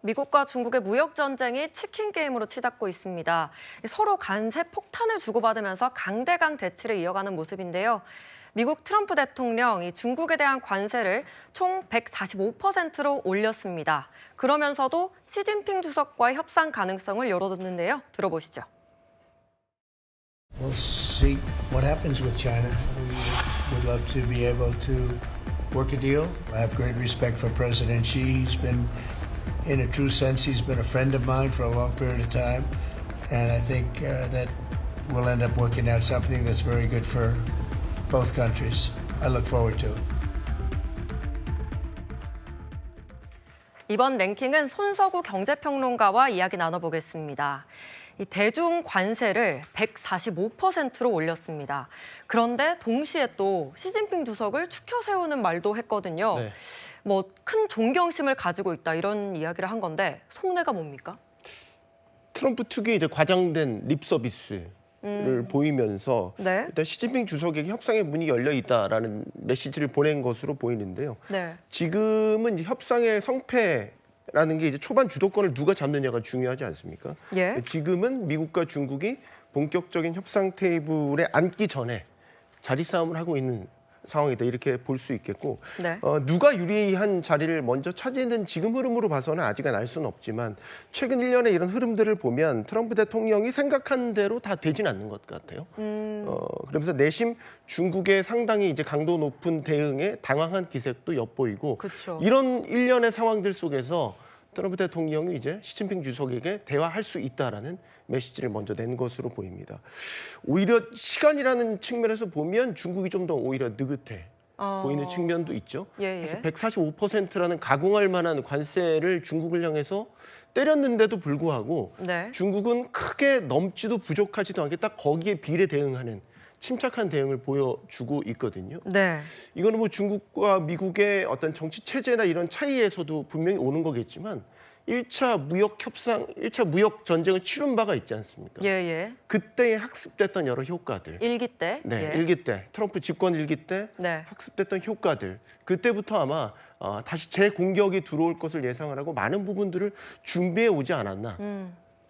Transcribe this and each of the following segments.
미국과 중국의 무역 전쟁이 치킨 게임으로 치닫고 있습니다. 서로 관세 폭탄을 주고받으면서 강대강 대치를 이어가는 모습인데요. 미국 트럼프 대통령이 중국에 대한 관세를 총 145%로 올렸습니다. 그러면서도 시진핑 주석과의 협상 가능성을 열어뒀는데요. 들어보시죠. We'll see what happens with China. We would love to be able to work a deal. I have great respect for President Xi. He's been, in a true sense, he's been a friend of mine for a long period of time. And I think that we'll end up working out something that's very good for both countries. I look forward to it. 이번 랭킹은 손석우 경제평론가와 이야기 나눠보겠습니다. 이 대중 관세를 145%로 올렸습니다. 그런데 동시에 또 시진핑 주석을 추켜 세우는 말도 했거든요. 네. 뭐 큰 존경심을 가지고 있다 이런 이야기를 한 건데 속내가 뭡니까? 트럼프 특유의 이제 과장된 립 서비스를 보이면서 네. 일단 시진핑 주석에게 협상의 문이 열려 있다라는 메시지를 보낸 것으로 보이는데요. 네. 지금은 이제 협상의 성패라는 게 이제 초반 주도권을 누가 잡느냐가 중요하지 않습니까? 예. 지금은 미국과 중국이 본격적인 협상 테이블에 앉기 전에 자리 싸움을 하고 있는 상황이다 이렇게 볼 수 있겠고 네. 누가 유리한 자리를 먼저 차지했는 지금 흐름으로 봐서는 아직은 알 수는 없지만 최근 1년의 이런 흐름들을 보면 트럼프 대통령이 생각한 대로 다 되진 않는 것 같아요. 그러면서 내심 중국의 상당히 이제 강도 높은 대응에 당황한 기색도 엿보이고 그렇죠. 이런 일련의 상황들 속에서 트럼프 대통령이 이제 시진핑 주석에게 대화할 수 있다라는 메시지를 먼저 낸 것으로 보입니다. 오히려 시간이라는 측면에서 보면 중국이 좀 더 오히려 느긋해 보이는 측면도 있죠. 예. 그래서 145%라는 가공할 만한 관세를 중국을 향해서 때렸는데도 불구하고 네. 중국은 크게 넘지도 부족하지도 않게 딱 거기에 비례 대응하는 침착한 대응을 보여주고 있거든요. 네. 이거는 뭐 중국과 미국의 어떤 정치 체제나 이런 차이에서도 분명히 오는 거겠지만 1차 무역 협상, 1차 무역 전쟁을 치른 바가 있지 않습니까? 예. 그때에 학습됐던 여러 효과들. 일기 때. 네, 예. 일기 때, 트럼프 집권 일기 때 네. 학습됐던 효과들. 그때부터 아마 다시 재공격이 들어올 것을 예상을 하고 많은 부분들을 준비해 오지 않았나.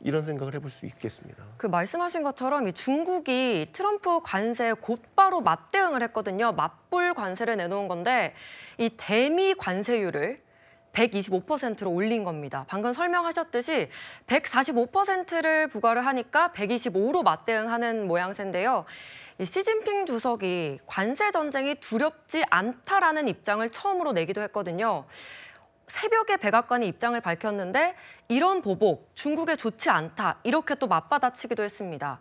이런 생각을 해볼 수 있겠습니다. 그 말씀하신 것처럼 이 중국이 트럼프 관세에 곧바로 맞대응을 했거든요. 맞불 관세를 내놓은 건데 이 대미 관세율을 125%로 올린 겁니다. 방금 설명하셨듯이 145%를 부과를 하니까 125로 맞대응하는 모양새인데요. 이 시진핑 주석이 관세 전쟁이 두렵지 않다라는 입장을 처음으로 내기도 했거든요. 새벽에 백악관이 입장을 밝혔는데 이런 보복, 중국에 좋지 않다 이렇게 또 맞받아치기도 했습니다.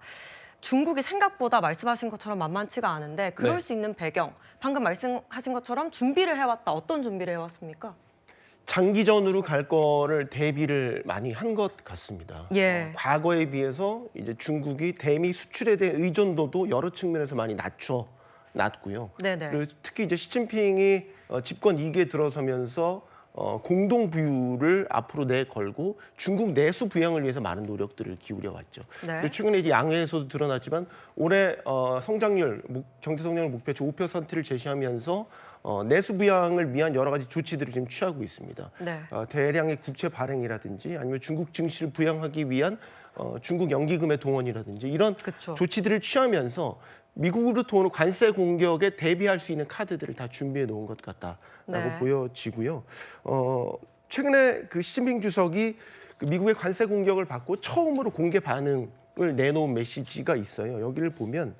중국이 생각보다 말씀하신 것처럼 만만치가 않은데 그럴 네. 수 있는 배경, 방금 말씀하신 것처럼 준비를 해왔다. 어떤 준비를 해왔습니까? 장기전으로 갈 거를 대비를 많이 한 것 같습니다. 예. 과거에 비해서 이제 중국이 대미 수출에 대한 의존도도 여러 측면에서 많이 낮고요. 네네. 그리고 특히 이제 시진핑이 집권 2기에 들어서면서 공동 부유를 앞으로 내걸고 중국 내수 부양을 위해서 많은 노력들을 기울여 왔죠. 네. 그리고 최근에 이제 양회에서도 드러났지만 올해 성장률, 경제 성장률 목표치 5%를 제시하면서 내수 부양을 위한 여러 가지 조치들을 지금 취하고 있습니다. 네. 대량의 국채 발행이라든지 아니면 중국 증시를 부양하기 위한 중국 연기금의 동원이라든지 이런 그쵸. 조치들을 취하면서 미국으로부터 오는 관세 공격에 대비할 수 있는 카드들을 다 준비해 놓은 것 같다라고 네. 보여지고요. 최근에 그 시진핑 주석이 그 미국의 관세 공격을 받고 처음으로 공개 반응을 내놓은 메시지가 있어요. 여기를 보면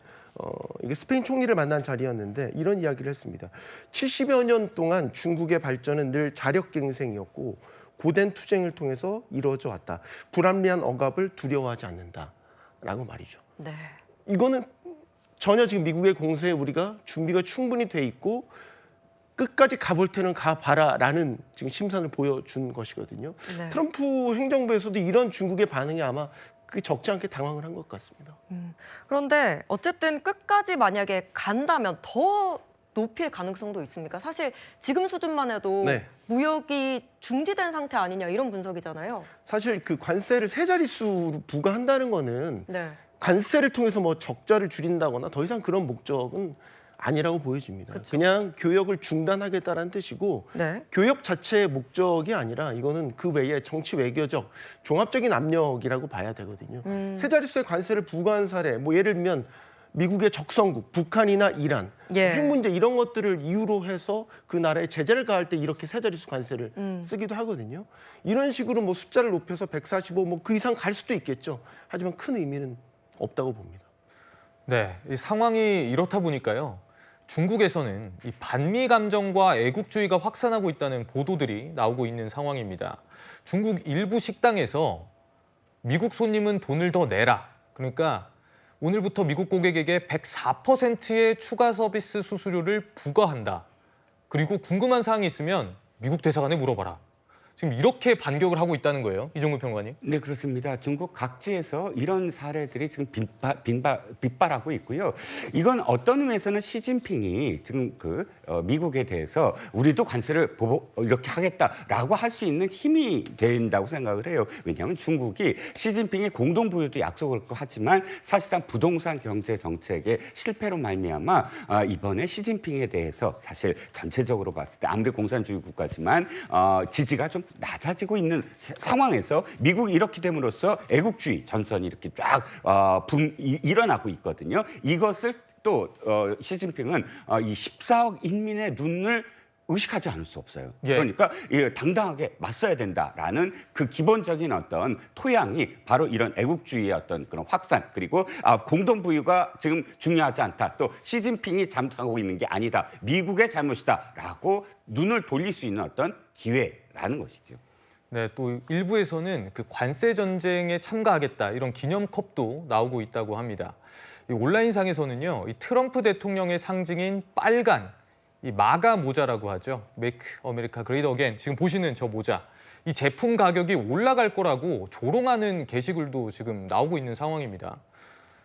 이게 스페인 총리를 만난 자리였는데 이런 이야기를 했습니다. 70여 년 동안 중국의 발전은 늘 자력갱생이었고 고된 투쟁을 통해서 이루어져 왔다. 불합리한 억압을 두려워하지 않는다라고 말이죠. 네. 이거는 전혀 지금 미국의 공세에 우리가 준비가 충분히 돼 있고 끝까지 가볼 테는 가봐라라는 지금 심산을 보여준 것이거든요. 네. 트럼프 행정부에서도 이런 중국의 반응이 아마 그 적지 않게 당황을 한 것 같습니다. 그런데 어쨌든 끝까지 만약에 간다면 더 높일 가능성도 있습니까? 사실 지금 수준만 해도 네. 무역이 중지된 상태 아니냐 이런 분석이잖아요. 사실 그 관세를 세 자릿수로 부과한다는 거는 네. 관세를 통해서 뭐 적자를 줄인다거나 더 이상 그런 목적은 아니라고 보여집니다. 그쵸. 그냥 교역을 중단하겠다는 뜻이고 네. 교역 자체의 목적이 아니라 이거는 그 외에 정치 외교적 종합적인 압력이라고 봐야 되거든요. 세 자릿수의 관세를 부과한 사례, 뭐 예를 들면 미국의 적성국, 북한이나 이란, 예. 핵 문제 이런 것들을 이유로 해서 그 나라에 제재를 가할 때 이렇게 세 자릿수 관세를 쓰기도 하거든요. 이런 식으로 뭐 숫자를 높여서 145, 뭐 그 이상 갈 수도 있겠죠. 하지만 큰 의미는 없다고 봅니다. 네, 이 상황이 이렇다 보니까요. 중국에서는 이 반미 감정과 애국주의가 확산하고 있다는 보도들이 나오고 있는 상황입니다. 중국 일부 식당에서 미국 손님은 돈을 더 내라. 그러니까 오늘부터 미국 고객에게 104%의 추가 서비스 수수료를 부과한다. 그리고 궁금한 사항이 있으면 미국 대사관에 물어봐라. 지금 이렇게 반격을 하고 있다는 거예요, 이종구 평론가님. 네, 그렇습니다. 중국 각지에서 이런 사례들이 지금 빗발하고 있고요. 이건 어떤 의미에서는 시진핑이 지금 미국에 대해서 우리도 관세를 이렇게 하겠다라고 할 수 있는 힘이 된다고 생각을 해요. 왜냐하면 중국이 시진핑이 공동 부유도 약속을 하지만 사실상 부동산 경제 정책의 실패로 말미암아 이번에 시진핑에 대해서 사실 전체적으로 봤을 때 아무리 공산주의 국가지만 지지가 좀 낮아지고 있는 상황에서 미국이 이렇게 됨으로써 애국주의 전선이 이렇게 쫙 일어나고 있거든요. 이것을 또 시진핑은 이 14억 인민의 눈을 의식하지 않을 수 없어요. 예. 그러니까 당당하게 맞서야 된다라는 그 기본적인 어떤 토양이 바로 이런 애국주의의 어떤 그런 확산, 그리고 공동부유가 지금 중요하지 않다. 또 시진핑이 잘못하고 있는 게 아니다. 미국의 잘못이다라고 눈을 돌릴 수 있는 어떤 기회라는 것이죠. 네, 또 일부에서는 그 관세 전쟁에 참가하겠다 이런 기념컵도 나오고 있다고 합니다. 이 온라인상에서는요, 이 트럼프 대통령의 상징인 빨간 이 마가 모자라고 하죠. Make America Great Again. 지금 보시는 저 모자. 이 제품 가격이 올라갈 거라고 조롱하는 게시글도 지금 나오고 있는 상황입니다.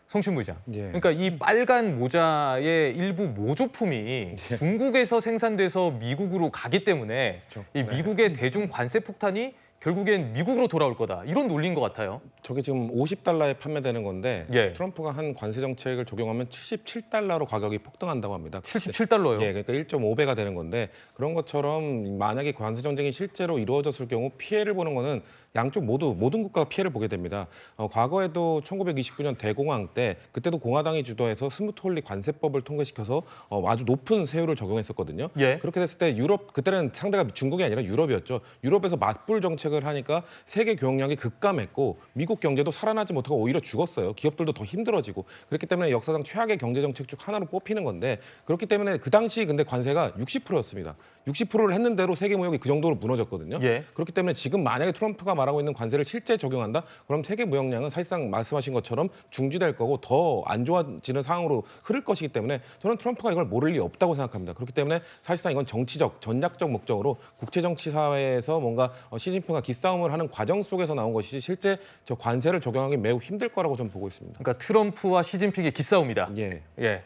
송춘 부장. 예. 그러니까 이 빨간 모자의 일부 모조품이 중국에서 생산돼서 미국으로 가기 때문에 그렇죠. 이 미국의 대중 관세 폭탄이 결국엔 미국으로 돌아올 거다. 이런 논리인 것 같아요. 저게 지금 $50에 판매되는 건데 예. 트럼프가 한 관세 정책을 적용하면 $77로 가격이 폭등한다고 합니다. $77요? 예, 그러니까 1.5배가 되는 건데 그런 것처럼 만약에 관세 전쟁이 실제로 이루어졌을 경우 피해를 보는 거는 양쪽 모든 국가가 피해를 보게 됩니다. 과거에도 1929년 대공황 때 그때도 공화당이 주도해서 스무트홀리 관세법을 통과시켜서 아주 높은 세율을 적용했었거든요. 예. 그렇게 됐을 때 유럽 그때는 상대가 중국이 아니라 유럽이었죠. 유럽에서 맞불 정책을 하니까 세계 교역량이 급감했고 미국 경제도 살아나지 못하고 오히려 죽었어요. 기업들도 더 힘들어지고 그렇기 때문에 역사상 최악의 경제 정책 중 하나로 뽑히는 건데 그렇기 때문에 그 당시 근데 관세가 60%였습니다. 60%를 했는 대로 세계 무역이 그 정도로 무너졌거든요. 예. 그렇기 때문에 지금 만약에 트럼프가 말하고 있는 관세를 실제 적용한다? 그럼 세계 무역량은 사실상 말씀하신 것처럼 중지될 거고 더 안 좋아지는 상황으로 흐를 것이기 때문에 저는 트럼프가 이걸 모를 리 없다고 생각합니다. 그렇기 때문에 사실상 이건 정치적, 전략적 목적으로 국제정치 사회에서 뭔가 시진핑과 기싸움을 하는 과정 속에서 나온 것이지 실제 저 관세를 적용하기 매우 힘들 거라고 저는 보고 있습니다. 그러니까 트럼프와 시진핑의 기싸움이다. 예. 예.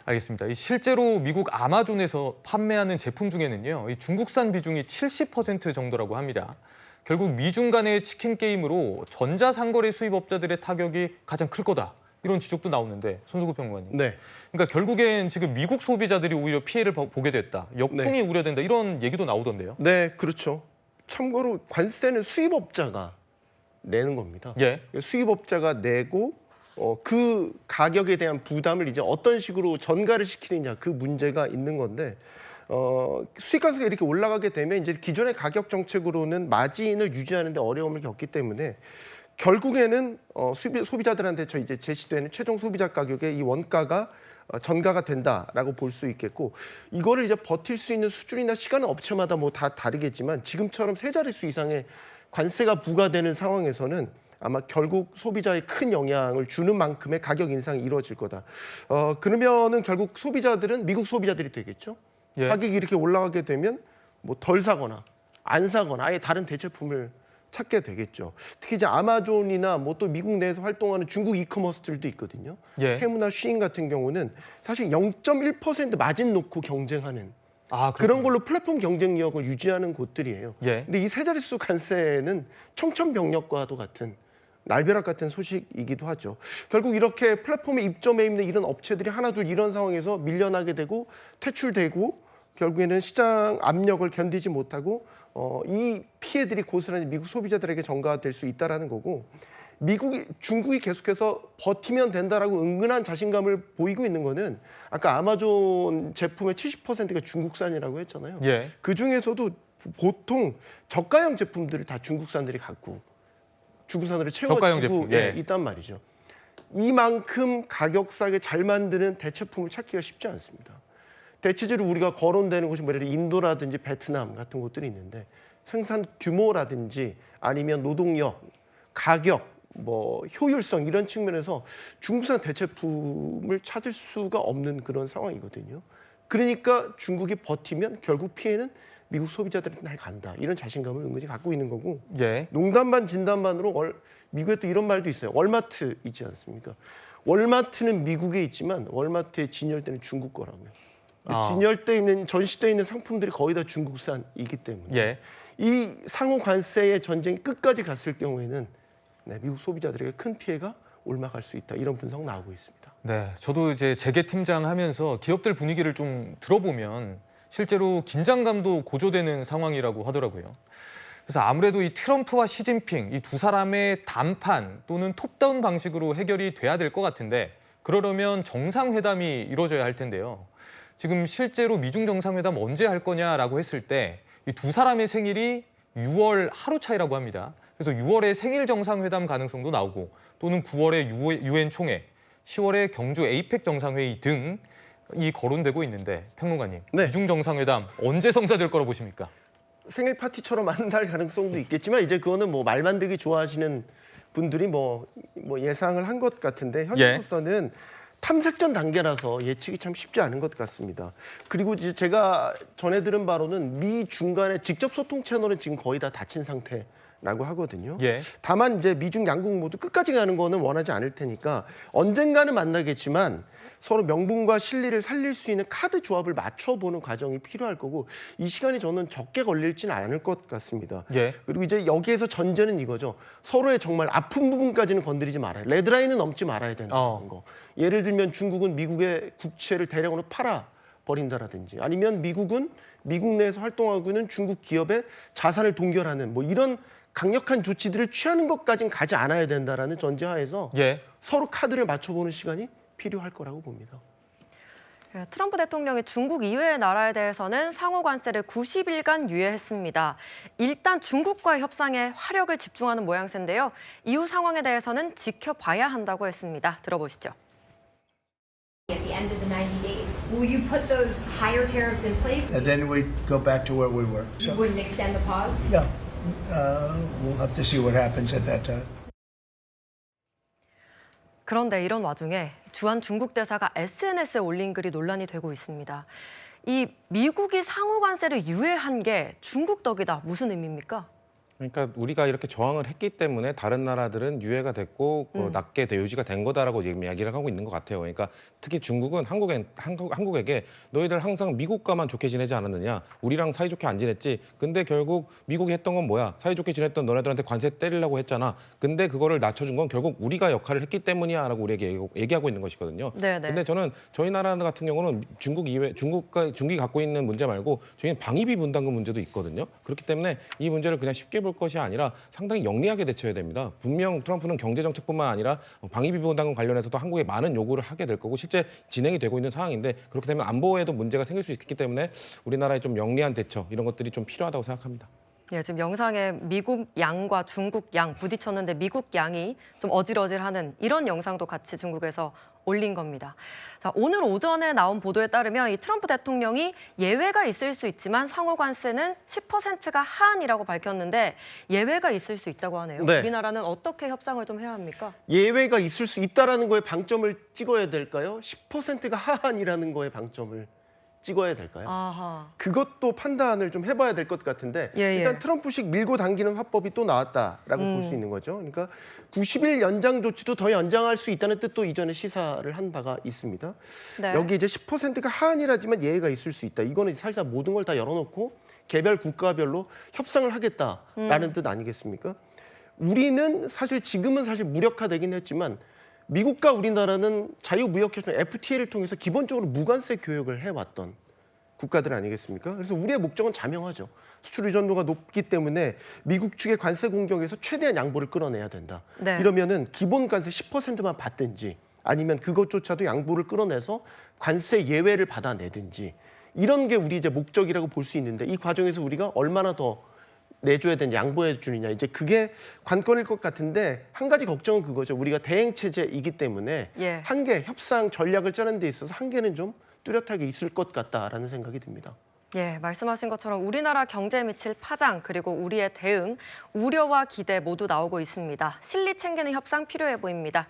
알겠습니다. 이 실제로 미국 아마존에서 판매하는 제품 중에는요, 이 중국산 비중이 70% 정도라고 합니다. 결국 미중 간의 치킨 게임으로 전자상거래 수입업자들의 타격이 가장 클 거다. 이런 지적도 나오는데 손수구 평론가님. 네. 그러니까 결국엔 지금 미국 소비자들이 오히려 피해를 보게 됐다. 역풍이 우려된다. 이런 얘기도 나오던데요. 네, 그렇죠. 참고로 관세는 수입업자가 내는 겁니다. 예. 수입업자가 내고 그 가격에 대한 부담을 이제 어떤 식으로 전가를 시키느냐 그 문제가 있는 건데 수입관세가 이렇게 올라가게 되면 이제 기존의 가격 정책으로는 마진을 유지하는 데 어려움을 겪기 때문에 결국에는 소비자들한테 이제 제시되는 최종 소비자 가격의 이 원가가 전가가 된다라고 볼 수 있겠고 이거를 이제 버틸 수 있는 수준이나 시간은 업체마다 뭐 다 다르겠지만 지금처럼 세 자릿수 이상의 관세가 부과되는 상황에서는 아마 결국 소비자에 큰 영향을 주는 만큼의 가격 인상이 이루어질 거다. 그러면은 결국 소비자들은 미국 소비자들이 되겠죠. 예. 가격이 이렇게 올라가게 되면 뭐 덜 사거나 안 사거나 아예 다른 대체품을 찾게 되겠죠. 특히 이제 아마존이나 뭐 또 미국 내에서 활동하는 중국 이커머스들도 있거든요. 예. 테무나 쉬인 같은 경우는 사실 0.1% 마진 놓고 경쟁하는 아, 그런 걸로 플랫폼 경쟁력을 유지하는 곳들이에요. 예. 근데 이 세 자릿수 관세는 청천벽력과도 같은 날벼락 같은 소식이기도 하죠. 결국 이렇게 플랫폼에 입점해 있는 이런 업체들이 하나둘 이런 상황에서 밀려나게 되고 퇴출되고 결국에는 시장 압력을 견디지 못하고 이 피해들이 고스란히 미국 소비자들에게 전가될 수 있다라는 거고 중국이 계속해서 버티면 된다라고 은근한 자신감을 보이고 있는 거는 아까 아마존 제품의 70%가 중국산이라고 했잖아요. 예. 그 중에서도 보통 저가형 제품들을 다 중국산들이 갖고 중국산으로 저가형 채워지고 제품, 예. 있단 말이죠. 이만큼 가격 싸게 잘 만드는 대체품을 찾기가 쉽지 않습니다. 대체적으로 우리가 거론되는 곳이 뭐 예를 들어 인도라든지 베트남 같은 곳들이 있는데 생산 규모라든지 아니면 노동력, 가격, 뭐 효율성 이런 측면에서 중국산 대체품을 찾을 수가 없는 그런 상황이거든요. 그러니까 중국이 버티면 결국 피해는 미국 소비자들한테 날 간다. 이런 자신감을 은근히 갖고 있는 거고 예. 농담 반 진담반으로 미국에 또 이런 말도 있어요. 월마트 있지 않습니까? 월마트는 미국에 있지만 월마트의 진열대는 중국 거라고요. 진열대에 있는 전시대에 있는 상품들이 거의 다 중국산이기 때문에 예. 이 상호 관세의 전쟁이 끝까지 갔을 경우에는 미국 소비자들에게 큰 피해가 올라갈 수 있다. 이런 분석 나오고 있습니다. 네, 저도 이제 재계 팀장 하면서 기업들 분위기를 좀 들어보면 실제로 긴장감도 고조되는 상황이라고 하더라고요. 그래서 아무래도 이 트럼프와 시진핑 이 두 사람의 담판 또는 톱다운 방식으로 해결이 돼야 될 것 같은데 그러려면 정상회담이 이루어져야 할 텐데요. 지금 실제로 미중 정상회담 언제 할 거냐라고 했을 때 이 두 사람의 생일이 6월 하루 차이라고 합니다. 그래서 6월에 생일 정상회담 가능성도 나오고 또는 9월에 유엔 총회, 10월에 경주 에이펙 정상회의 등이 거론되고 있는데 평론가님, 네. 미중 정상회담 언제 성사될 거라고 보십니까? 생일 파티처럼 만날 가능성도 있겠지만 이제 그거는 뭐 말 만들기 좋아하시는 분들이 뭐 예상을 한 것 같은데 현재로서는 탐색전 단계라서 예측이 참 쉽지 않은 것 같습니다. 그리고 이제 제가 전해 들은 바로는 미 중간에 직접 소통 채널은 지금 거의 다 닫힌 상태라고 하거든요. 예. 다만 이제 미중 양국 모두 끝까지 가는 거는 원하지 않을 테니까 언젠가는 만나겠지만 서로 명분과 실리를 살릴 수 있는 카드 조합을 맞춰보는 과정이 필요할 거고 이 시간이 저는 적게 걸릴지는 않을 것 같습니다. 예. 그리고 이제 여기에서 전제는 이거죠. 서로의 정말 아픈 부분까지는 건드리지 말아요. 레드라인은 넘지 말아야 된다는 거. 예를 들면 중국은 미국의 국채를 대량으로 팔아버린다라든지 아니면 미국은 미국 내에서 활동하고 있는 중국 기업의 자산을 동결하는 뭐 이런 강력한 조치들을 취하는 것까지는 가지 않아야 된다라는 전제하에서 서로 카드를 맞춰보는 시간이 필요할 거라고 봅니다. 트럼프 대통령이 중국 이외의 나라에 대해서는 상호 관세를 90일간 유예했습니다. 일단 중국과의 협상에 화력을 집중하는 모양새인데요. 이후 상황에 대해서는 지켜봐야 한다고 했습니다. 들어보시죠. At the end of the 90 days, will you put those higher tariffs in place? And then we go back to where we were. You wouldn't extend the pause? Yeah, we'll have to see what happens at that time. 그런데 이런 와중에 주한 중국 대사가 SNS에 올린 글이 논란이 되고 있습니다. 이 미국이 상호 관세를 유예한 게 중국 덕이다. 무슨 의미입니까? 그러니까 우리가 이렇게 저항을 했기 때문에 다른 나라들은 유예가 됐고 낮게 유지가 된 거다라고 지금 이야기를 하고 있는 것 같아요. 그러니까 특히 중국은 한국에게 너희들 항상 미국과만 좋게 지내지 않았느냐, 우리랑 사이좋게 안 지냈지. 근데 결국 미국이 했던 건 뭐야? 사이좋게 지냈던 너네들한테 관세 때리려고 했잖아. 근데 그거를 낮춰준 건 결국 우리가 역할을 했기 때문이야라고 우리에게 얘기하고 있는 것이거든요. 네네. 근데 저는 저희 나라 같은 경우는 중국이 갖고 있는 문제 말고 저희는 방위비 분담금 문제도 있거든요. 그렇기 때문에 이 문제를 그냥 쉽게 볼 것이 아니라 상당히 영리하게 대처해야 됩니다. 분명 트럼프는 경제 정책뿐만 아니라 방위비 분담금 관련해서도 한국에 많은 요구를 하게 될 거고 실제 진행이 되고 있는 상황인데 그렇게 되면 안보에도 문제가 생길 수 있기 때문에 우리나라의 좀 영리한 대처 이런 것들이 좀 필요하다고 생각합니다. 예, 지금 영상에 미국 양과 중국 양 부딪혔는데 미국 양이 좀 어질어질하는 이런 영상도 같이 중국에서 올린 겁니다. 자, 오늘 오전에 나온 보도에 따르면 이 트럼프 대통령이 예외가 있을 수 있지만 상호 관세는 10%가 하한이라고 밝혔는데 예외가 있을 수 있다고 하네요. 네. 우리나라는 어떻게 협상을 좀 해야 합니까? 예외가 있을 수 있다라는 거에 방점을 찍어야 될까요? 10%가 하한이라는 거에 방점을 찍어야 될까요? 아하. 그것도 판단을 좀 해봐야 될 것 같은데 일단 트럼프식 밀고 당기는 화법이 또 나왔다라고 볼 수 있는 거죠. 그러니까 90일 연장 조치도 더 연장할 수 있다는 뜻도 이전에 시사를 한 바가 있습니다. 네. 여기 이제 10%가 하한이라지만 예외가 있을 수 있다. 이거는 사실상 모든 걸 다 열어놓고 개별 국가별로 협상을 하겠다라는 뜻 아니겠습니까? 우리는 사실 지금은 사실 무력화되긴 했지만 미국과 우리나라는 자유무역협정 FTA를 통해서 기본적으로 무관세 교역을 해왔던 국가들 아니겠습니까? 그래서 우리의 목적은 자명하죠. 수출 의존도가 높기 때문에 미국 측의 관세 공격에서 최대한 양보를 끌어내야 된다. 네. 이러면은 기본 관세 10%만 받든지 아니면 그것조차도 양보를 끌어내서 관세 예외를 받아내든지 이런 게 우리 이제 목적이라고 볼 수 있는데 이 과정에서 우리가 얼마나 더 내줘야 되는지 양보해 주느냐 이제 그게 관건일 것 같은데 한 가지 걱정은 그거죠. 우리가 대행 체제이기 때문에 예. 한계 협상 전략을 짜는 데 있어서 한계는 좀 뚜렷하게 있을 것 같다라는 생각이 듭니다. 예, 말씀하신 것처럼 우리나라 경제에 미칠 파장 그리고 우리의 대응, 우려와 기대 모두 나오고 있습니다. 실리 챙기는 협상 필요해 보입니다.